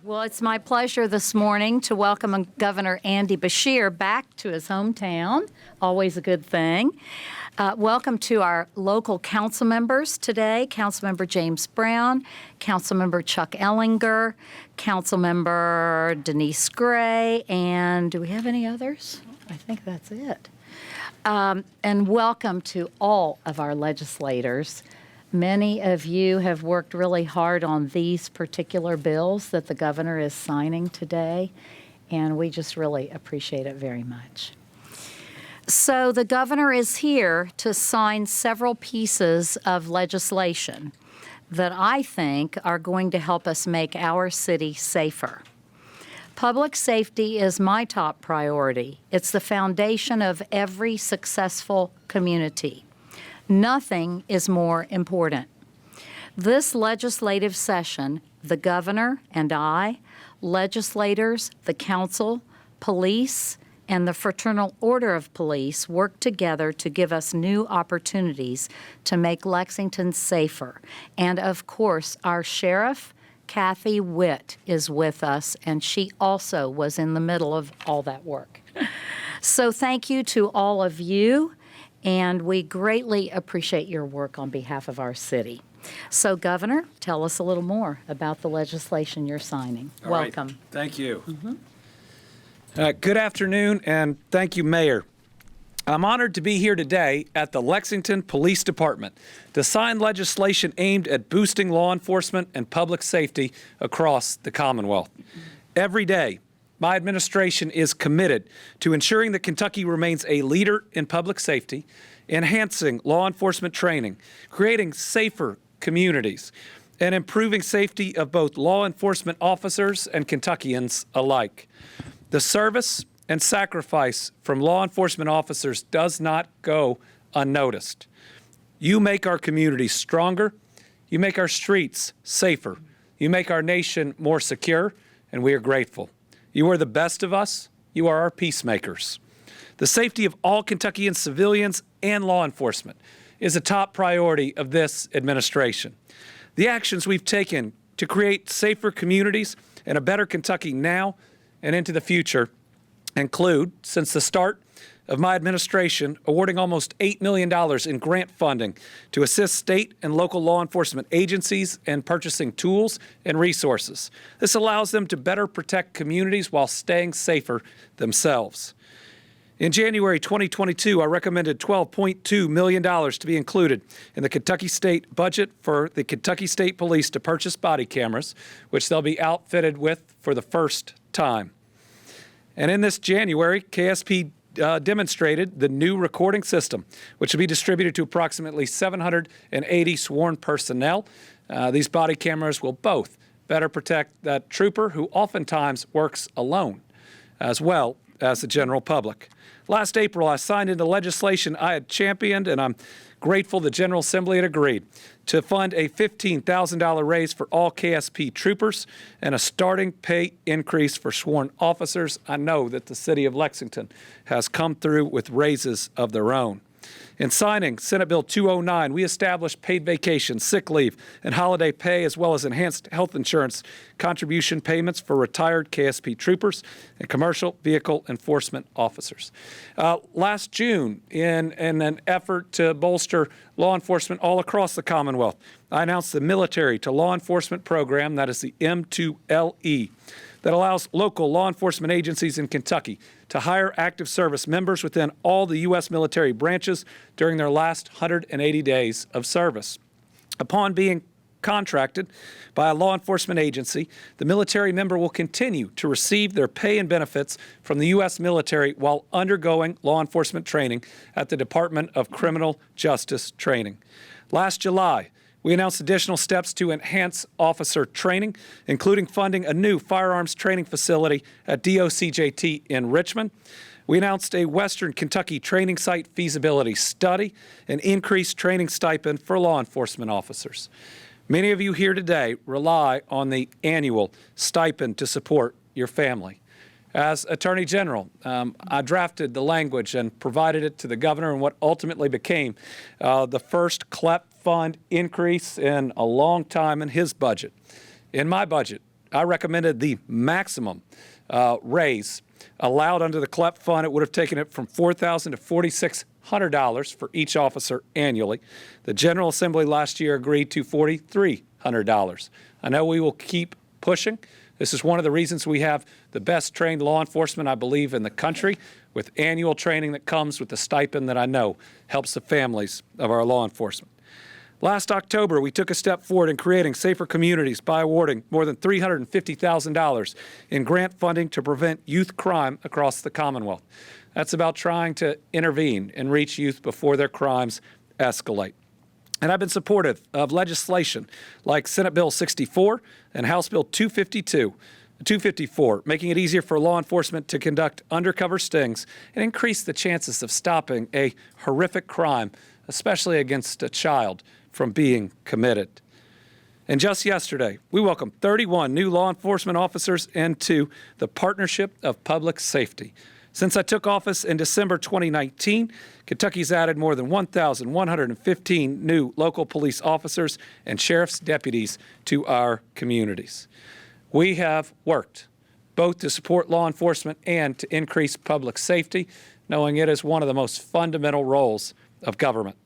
Well, it's my pleasure this morning to welcome Governor Andy Beshear back to his hometown. Always a good thing. Welcome to our local council members today. Councilmember James Brown, Councilmember Chuck Ellinger, Councilmember Denise Gray, and do we have any others? I think that's it. And welcome to all of our legislators. Many of you have worked really hard on these particular bills that the governor is signing today, and we just really appreciate it very much. So the governor is here to sign several pieces of legislation that I think are going to help us make our city safer. Public safety is my top priority. It's the foundation of every successful community. Nothing is more important. This legislative session, the governor and I, legislators, the council, police, and the Fraternal Order of Police work together to give us new opportunities to make Lexington safer. And of course, our sheriff, Kathy Witt, is with us, and she also was in the middle of all that work. So thank you to all of you. And we greatly appreciate your work on behalf of our city. So, Governor, tell us a little more about the legislation you're signing. All Welcome. Right. Thank you. Good afternoon, and thank you, Mayor. I'm honored to be here today at the Lexington Police Department to sign legislation aimed at boosting law enforcement and public safety across the Commonwealth. Every day, my administration is committed to ensuring that Kentucky remains a leader in public safety, enhancing law enforcement training, creating safer communities, and improving safety of both law enforcement officers and Kentuckians alike. The service and sacrifice from law enforcement officers does not go unnoticed. You make our communities stronger, you make our streets safer, you make our nation more secure, and we are grateful. You are the best of us. You are our peacemakers. The safety of all Kentuckian civilians and law enforcement is a top priority of this administration. The actions we've taken to create safer communities and a better Kentucky now and into the future include, since the start of my administration, awarding almost $8 million in grant funding to assist state and local law enforcement agencies in purchasing tools and resources. This allows them to better protect communities while staying safer themselves. In January 2022, I recommended $12.2 million to be included in the Kentucky State budget for the Kentucky State Police to purchase body cameras, which they'll be outfitted with for the first time. And in this January, KSP demonstrated the new recording system, which will be distributed to approximately 780 sworn personnel. These body cameras will both better protect that trooper who oftentimes works alone, as well as the general public. Last April, I signed into legislation I had championed, and I'm grateful the General Assembly had agreed to fund a $15,000 raise for all KSP troopers and a starting pay increase for sworn officers. I know that the city of Lexington has come through with raises of their own. In signing Senate Bill 209, we established paid vacation, sick leave, and holiday pay, as well as enhanced health insurance contribution payments for retired KSP troopers and commercial vehicle enforcement officers. Last June, in an effort to bolster law enforcement all across the Commonwealth, I announced the Military to Law Enforcement program, that is the M2LE, that allows local law enforcement agencies in Kentucky to hire active service members within all the U.S. military branches during their last 180 days of service. Upon being contracted by a law enforcement agency, the military member will continue to receive their pay and benefits from the U.S. military while undergoing law enforcement training at the Department of Criminal Justice Training. Last July, we announced additional steps to enhance officer training, including funding a new firearms training facility at DOCJT in Richmond. We announced a Western Kentucky training site feasibility study and increased training stipend for law enforcement officers. Many of you here today rely on the annual stipend to support your family. As Attorney General, I drafted the language and provided it to the governor in what ultimately became the first CLEP fund increase in a long time in his budget. In my budget, I recommended the maximum raise allowed under the CLEP fund. It would have taken it from $4,000 to $4,600 for each officer annually. The General Assembly last year agreed to $4,300. I know we will keep pushing. This is one of the reasons we have the best trained law enforcement, I believe, in the country, with annual training that comes with the stipend that I know helps the families of our law enforcement. Last October, we took a step forward in creating safer communities by awarding more than $350,000 in grant funding to prevent youth crime across the Commonwealth. That's about trying to intervene and reach youth before their crimes escalate. And I've been supportive of legislation like Senate Bill 64 and House Bill 254, making it easier for law enforcement to conduct undercover stings and increase the chances of stopping a horrific crime, especially against a child, from being committed. And just yesterday, we welcomed 31 new law enforcement officers into the Partnership of Public Safety. Since I took office in December 2019, Kentucky's added more than 1,115 new local police officers and sheriff's deputies to our communities. We have worked both to support law enforcement and to increase public safety, knowing it is one of the most fundamental roles of government.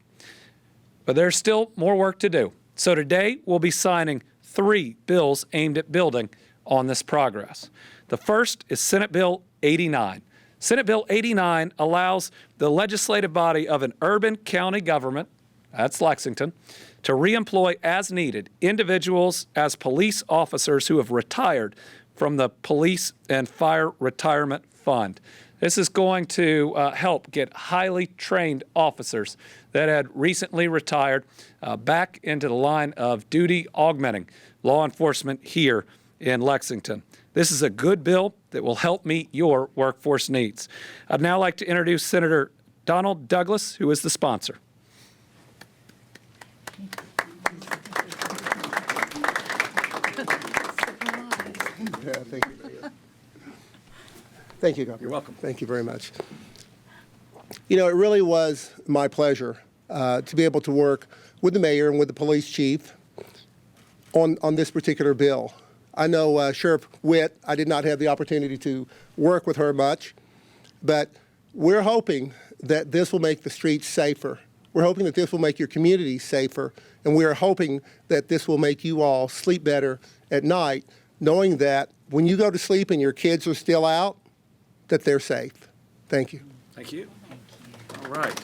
But there's still more work to do. So today we'll be signing 3 bills aimed at building on this progress. The first is Senate Bill 89. Senate Bill 89 allows the legislative body of an urban county government, that's Lexington, to reemploy as needed individuals as police officers who have retired from the Police and Fire Retirement Fund. This is going to help get highly trained officers that had recently retired back into the line of duty, augmenting law enforcement here in Lexington. This is a good bill that will help meet your workforce needs. I'd now like to introduce Senator Donald Douglas, who is the sponsor. Yeah, thank you. Thank you, Governor. You're welcome. Thank you very much. You know, it really was my pleasure to be able to work with the mayor and with the police chief on this particular bill. I know Sheriff Witt, I did not have the opportunity to work with her much, but we're hoping that this will make the streets safer. We're hoping that this will make your community safer, and we are hoping that this will make you all sleep better at night, knowing that when you go to sleep and your kids are still out, that they're safe. Thank you. Thank you. All right.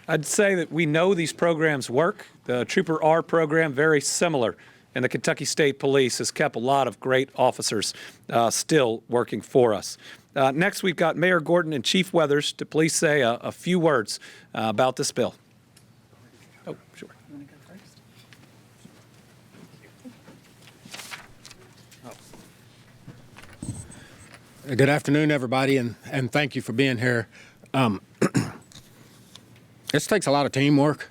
I'd say that we know these programs work. The Trooper R program, very similar, and the Kentucky State Police has kept a lot of great officers still working for us. Next, we've got Mayor Gordon and Chief Weathers to please say a few words about this bill. Oh, sure. You want to go first? Good afternoon, everybody, and thank you for being here. This takes a lot of teamwork.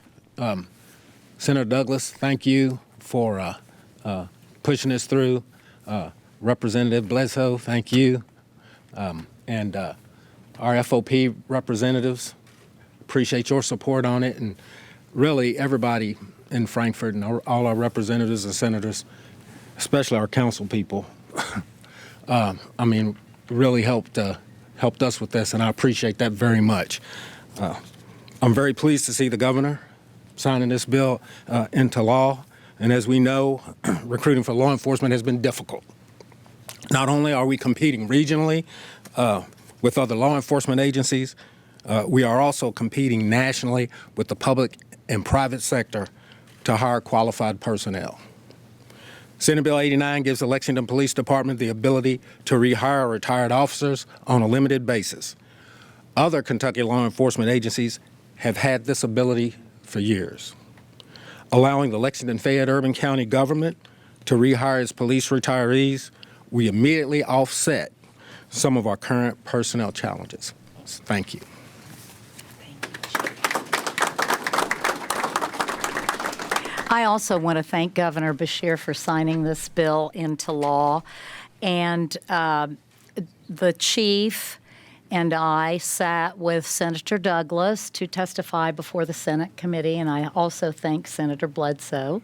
Senator Douglas, thank you for pushing this through. Representative Bledsoe, thank you. And our FOP representatives, appreciate your support on it. And really, everybody in Frankfort and all our representatives and senators, especially our council people, I mean, really helped us with this, and I appreciate that very much. I'm very pleased to see the governor signing this bill into law. And as we know, recruiting for law enforcement has been difficult. Not only are we competing regionally with other law enforcement agencies, we are also competing nationally with the public and private sector to hire qualified personnel. Senate Bill 89 gives the Lexington Police Department the ability to rehire retired officers on a limited basis. Other Kentucky law enforcement agencies have had this ability for years. Allowing the Lexington Fayette Urban County government to rehire its police retirees, we immediately offset some of our current personnel challenges. Thank you. I also want to thank Governor Beshear for signing this bill into law. And the chief and I sat with Senator Douglas to testify before the Senate committee, and I also thank Senator Bledsoe.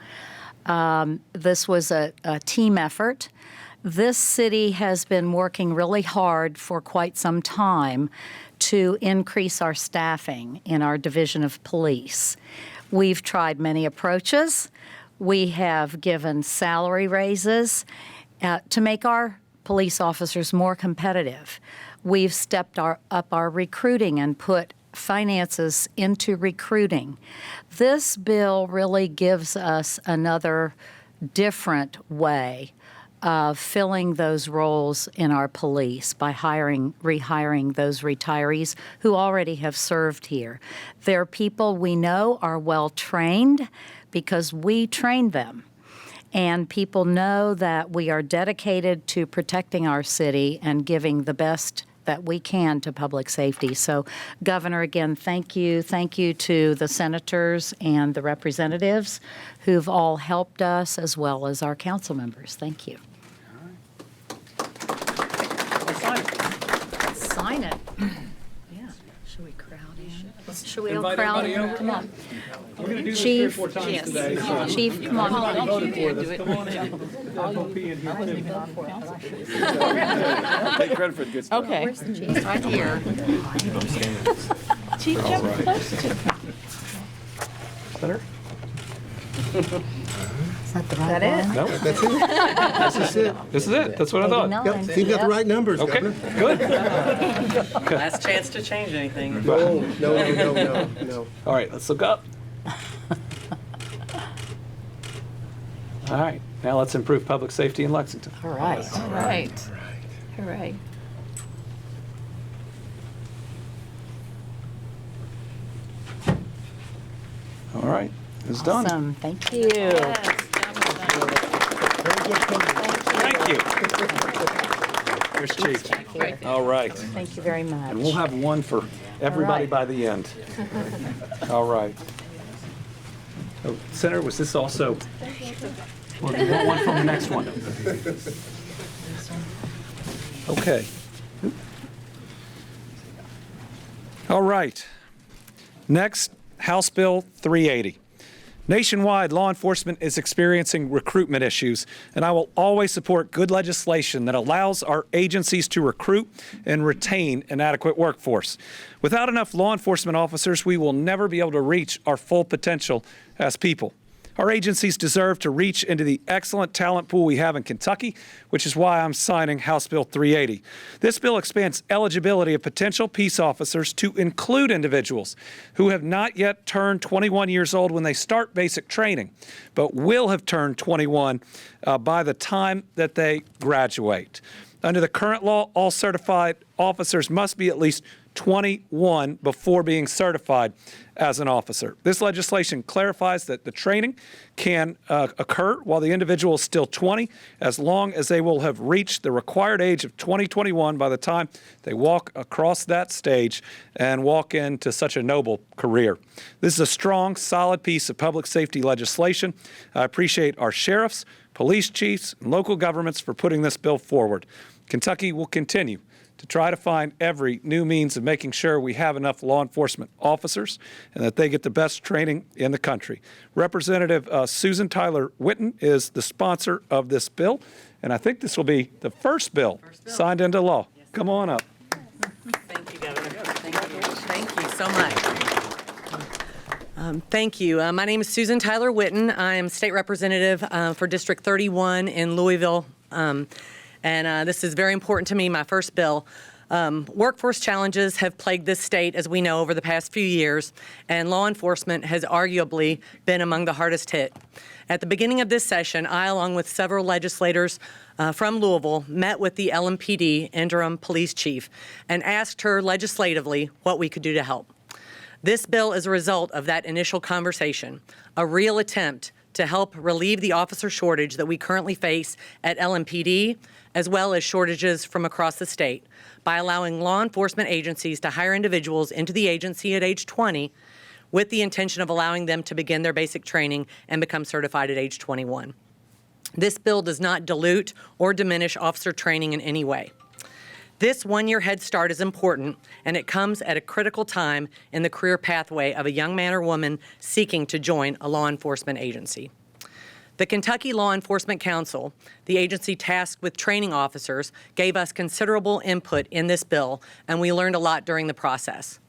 This was a team effort. This city has been working really hard for quite some time to increase our staffing in our division of police. We've tried many approaches. We have given salary raises to make our police officers more competitive. We've stepped up our recruiting and put finances into recruiting. This bill really gives us another different way of filling those roles in our police by rehiring those retirees who already have served here. They're people we know are well trained because we trained them. And people know that we are dedicated to protecting our city and giving the best that we can to public safety. So, Governor, again, thank you. Thank you to the senators and the representatives who've all helped us, as well as our council members. Thank you. Sign it. Yeah. Should we crowd in? Should we all Invite crowd everybody in? over. Come on. We're going to do this Chief. 3 or 4 times today. Chief, come on. Voted for this. Come on in. FOP in here too. Take credit for the good stuff. Okay. Chief, right here. Chief, jump close to Senator? Is that it? No, That's it. This is it. this is it. That's what I thought. Yep, so you've got the right numbers, Okay, Governor. good. last chance to change anything. No. All right, let's look up. All right, now let's improve public safety in Lexington. All right. All right. Hooray. All right, it's done. Awesome. Thank you. Thank you. Here's Chief. All right, Thank you very much. and we'll have one for everybody right. by the end. All right. Oh, Senator, was this also, or do you want one from the next one? Okay. All right. Next, House Bill 380. Nationwide, law enforcement is experiencing recruitment issues, and I will always support good legislation that allows our agencies to recruit and retain an adequate workforce. Without enough law enforcement officers, we will never be able to reach our full potential as people. Our agencies deserve to reach into the excellent talent pool we have in Kentucky, which is why I'm signing House Bill 380. This bill expands eligibility of potential peace officers to include individuals who have not yet turned 21 years old when they start basic training, but will have turned 21 by the time that they graduate. Under the current law, all certified officers must be at least 21 before being certified as an officer. This legislation clarifies that the training can occur while the individual is still 20, as long as they will have reached the required age of 21 by the time they walk across that stage and walk into such a noble career. This is a strong, solid piece of public safety legislation. I appreciate our sheriffs, police chiefs, and local governments for putting this bill forward. Kentucky will continue to try to find every new means of making sure we have enough law enforcement officers and that they get the best training in the country. Representative Susan Tyler Whitten is the sponsor of this bill, and I think this will be the first bill signed into law. Yes. Come on up. Thank you, Governor. Thank you so much. Thank you. My name is Susan Tyler Whitten. I am state representative for District 31 in Louisville. And this is very important to me, my first bill. Workforce challenges have plagued this state, as we know, over the past few years, and law enforcement has arguably been among the hardest hit. At the beginning of this session, I, along with several legislators from Louisville, met with the LMPD interim police chief and asked her legislatively what we could do to help. This bill is a result of that initial conversation, a real attempt to help relieve the officer shortage that we currently face at LMPD, as well as shortages from across the state, by allowing law enforcement agencies to hire individuals into the agency at age 20 with the intention of allowing them to begin their basic training and become certified at age 21. This bill does not dilute or diminish officer training in any way. This one-year head start is important, and it comes at a critical time in the career pathway of a young man or woman seeking to join a law enforcement agency. The Kentucky Law Enforcement Council, the agency tasked with training officers, gave us considerable input in this bill, and we learned a lot during the process.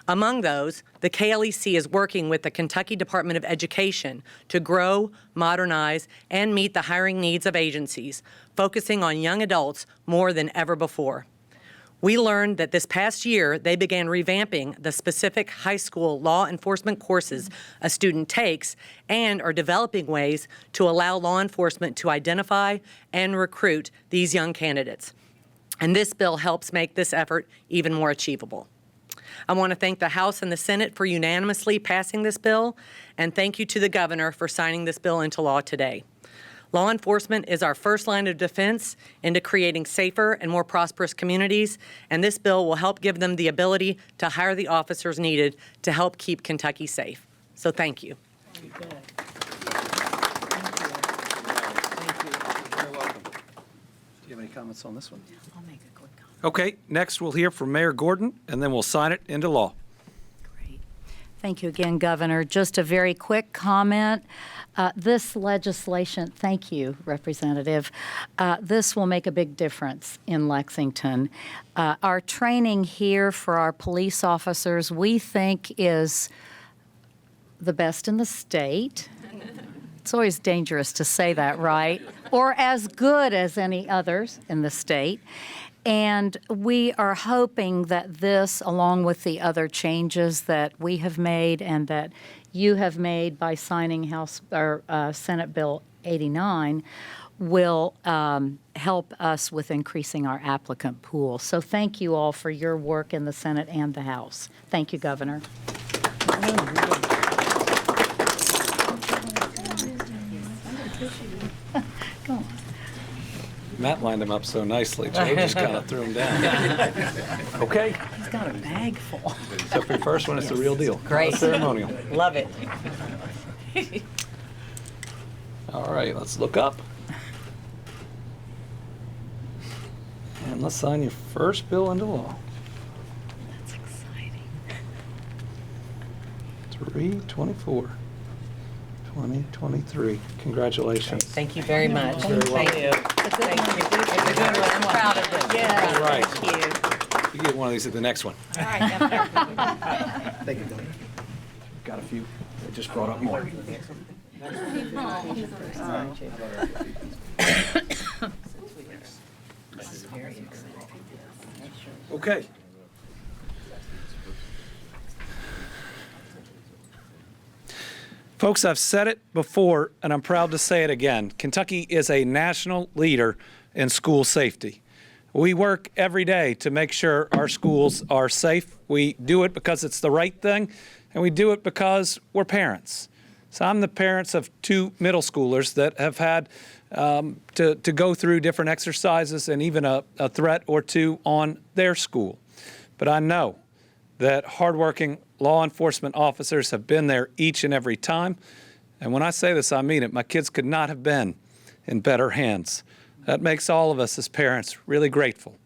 Among those, the KLEC is working with the Kentucky Department of Education to grow, modernize, and meet the hiring needs of agencies, focusing on young adults more than ever before. We learned that this past year, they began revamping the specific high school law enforcement courses a student takes and are developing ways to allow law enforcement to identify and recruit these young candidates. And this bill helps make this effort even more achievable. I want to thank the House and the Senate for unanimously passing this bill, and thank you to the governor for signing this bill into law today. Law enforcement is our first line of defense into creating safer and more prosperous communities, and this bill will help give them the ability to hire the officers needed to help keep Kentucky safe. So thank you. You're welcome. Do you have any comments on this one? I'll make a quick comment. Okay, next we'll hear from Mayor Gordon, and then we'll sign it into law. Great. Thank you again, Governor. Just a very quick comment. This legislation, thank you, Representative, this will make a big difference in Lexington. Our training here for our police officers, we think, is the best in the state. It's always dangerous to say that, right? Or as good as any others in the state. And we are hoping that this, along with the other changes that we have made and that you have made by signing House or Senate Bill 89, will help us with increasing our applicant pool. So thank you all for your work in the Senate and the House. Thank you, Governor. Go on. Matt lined them up so nicely. Joe just kind of threw them down. Okay, He's got a bag full. so for your first one, it's the real deal. Great. Ceremonial. Love it. All right, let's look up. And let's sign your first bill into law. That's exciting. 3/24, 2023. Congratulations. Thank you very much. Very welcome. Thank you. Thank you. It's a good one. I'm proud of it. Yeah. All right. Thank you. You get one of these at the next one. All right, Governor. Thank you, Governor. Got a few. They just brought up more. Okay. Folks, I've said it before, and I'm proud to say it again. Kentucky is a national leader in school safety. We work every day to make sure our schools are safe. We do it because it's the right thing, and we do it because we're parents. So I'm the parents of two middle schoolers that have had to go through different exercises and even a threat or two on their school. But I know that hardworking law enforcement officers have been there each and every time. And when I say this, I mean it. My kids could not have been in better hands. That makes all of us as parents really grateful,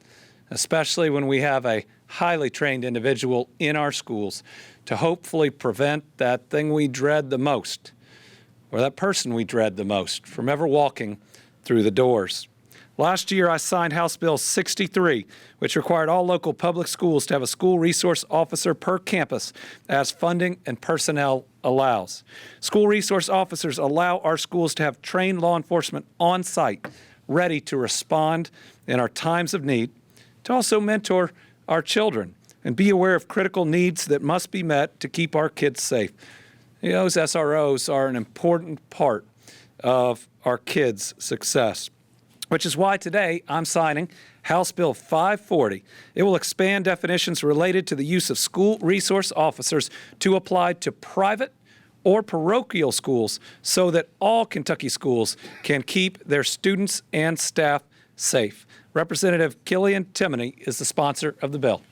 especially when we have a highly trained individual in our schools to hopefully prevent that thing we dread the most, or that person we dread the most, from ever walking through the doors. Last year, I signed House Bill 63, which required all local public schools to have a school resource officer per campus as funding and personnel allows. School resource officers allow our schools to have trained law enforcement on site, ready to respond in our times of need, to also mentor our children and be aware of critical needs that must be met to keep our kids safe. Those SROs are an important part of our kids' success, which is why today I'm signing House Bill 540. It will expand definitions related to the use of school resource officers to apply to private or parochial schools so that all Kentucky schools can keep their students and staff safe. Representative Killian Timoney is the sponsor of the bill.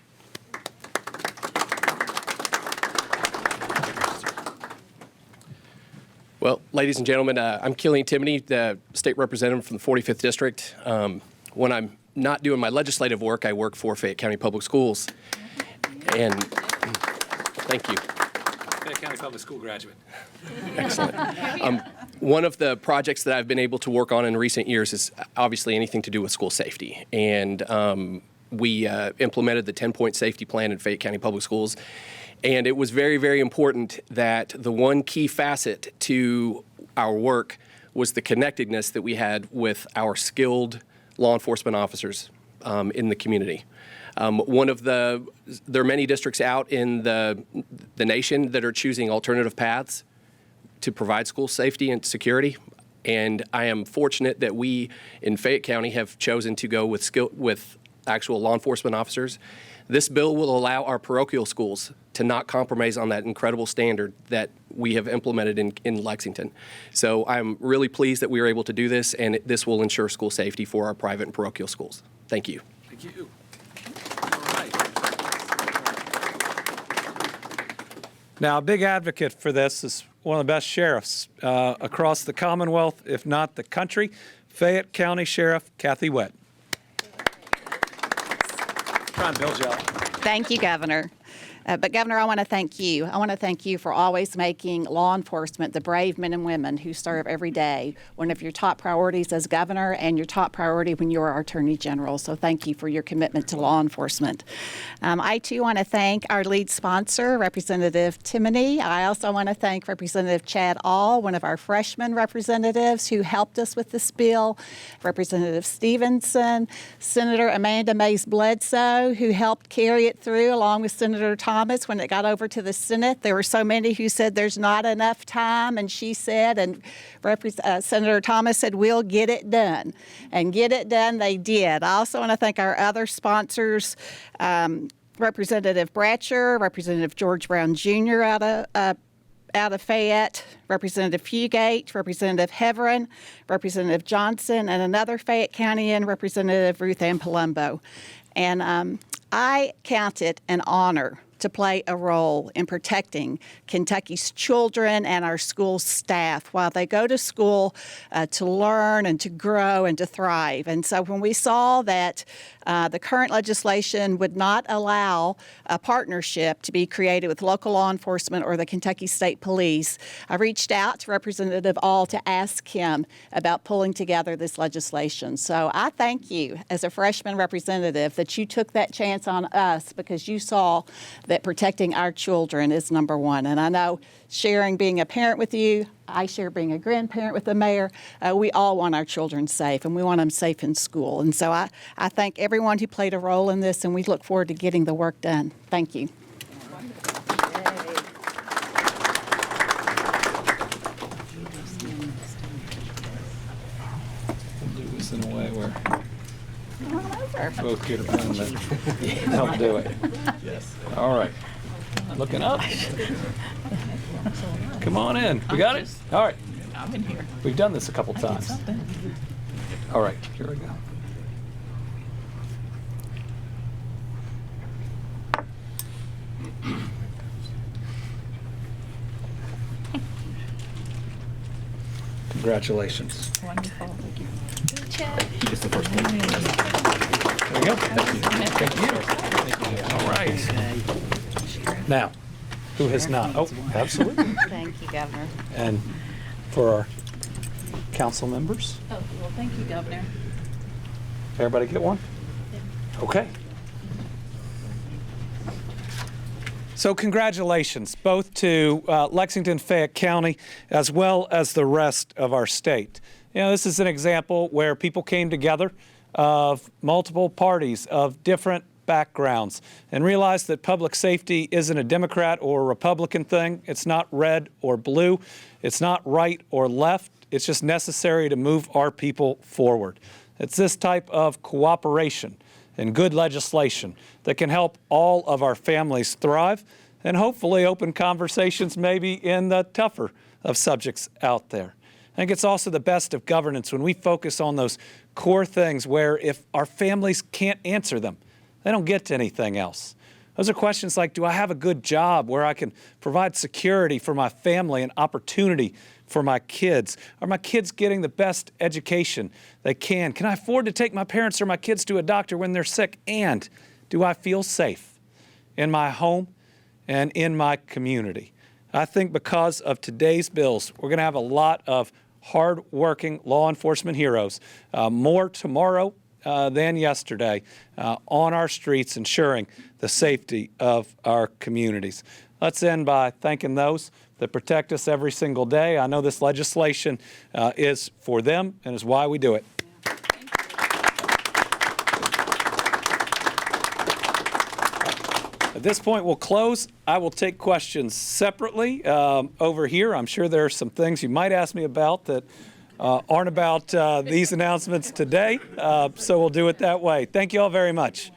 Well, ladies and gentlemen, I'm Killian Timoney, the state representative from the 45th District. When I'm not doing my legislative work, I work for Fayette County Public Schools. And thank you. Fayette County Public School graduate. Excellent. One of the projects that I've been able to work on in recent years is obviously anything to do with school safety. And we implemented the 10-point safety plan in Fayette County Public Schools. And it was very, very important that the one key facet to our work was the connectedness that we had with our skilled law enforcement officers in the community. There are many districts out in the nation that are choosing alternative paths to provide school safety and security. And I am fortunate that we in Fayette County have chosen to go with actual law enforcement officers. This bill will allow our parochial schools to not compromise on that incredible standard that we have implemented in Lexington. So I'm really pleased that we were able to do this, and this will ensure school safety for our private and parochial schools. Thank you. Thank you. All right. Now, a big advocate for this is one of the best sheriffs across the Commonwealth, if not the country, Fayette County Sheriff Kathy Wett. Try and build you up. Thank you, Governor. But Governor, I want to thank you. I want to thank you for always making law enforcement, the brave men and women who serve every day, one of your top priorities as governor and your top priority when you are our Attorney General. So thank you for your commitment to law enforcement. I, too, want to thank our lead sponsor, Representative Timoney. I also want to thank Representative Chad All, one of our freshman representatives who helped us with this bill, Representative Stevenson, Senator Amanda Mays Bledsoe, who helped carry it through along with Senator Thomas when it got over to the Senate. There were so many who said there's not enough time, and she said, and Senator Thomas said, we'll get it done. And get it done they did. I also want to thank our other sponsors, Representative Bratcher, Representative George Brown Jr. out of Fayette, Representative Fugate, Representative Heverin, Representative Johnson, and another Fayette Countyan, Representative Ruth Ann Palumbo. And I count it an honor to play a role in protecting Kentucky's children and our school staff while they go to school to learn and to grow and to thrive. And so when we saw that the current legislation would not allow a partnership to be created with local law enforcement or the Kentucky State Police, I reached out to Representative All to ask him about pulling together this legislation. So I thank you as a freshman representative that you took that chance on us because you saw that protecting our children is number one. And I know sharing being a parent with you, I share being a grandparent with the mayor. We all want our children safe, and we want them safe in school. And so I thank everyone who played a role in this, and we look forward to getting the work done. Thank you. We'll do this in a way where both get a pen that help do it. Yes. All right. Looking up. Come on in. We got it? All right. I'm in here. We've done this a couple times. All right. Here we go. Congratulations. Wonderful. Thank you. Good chat. Just the first one. There we go. Thank you. Thank you. All right. Now, who has not? Oh, absolutely. Thank you, Governor. And for our council members, Oh, well, thank you, Governor. everybody get one? Okay. So congratulations, both to Lexington, Fayette County, as well as the rest of our state. You know, this is an example where people came together of multiple parties of different backgrounds and realized that public safety isn't a Democrat or Republican thing. It's not red or blue. It's not right or left. It's just necessary to move our people forward. It's this type of cooperation and good legislation that can help all of our families thrive and hopefully open conversations maybe in the tougher of subjects out there. I think it's also the best of governance when we focus on those core things where if our families can't answer them, they don't get to anything else. Those are questions like, do I have a good job where I can provide security for my family and opportunity for my kids? Are my kids getting the best education they can? Can I afford to take my parents or my kids to a doctor when they're sick? And do I feel safe in my home and in my community? I think because of today's bills, we're going to have a lot of hard-working law enforcement heroes, more tomorrow than yesterday, on our streets ensuring the safety of our communities. Let's end by thanking those that protect us every single day. I know this legislation is for them and is why we do it. At this point, we'll close. I will take questions separately over here. I'm sure there are some things you might ask me about that aren't about these announcements today, so we'll do it that way. Thank you all very much.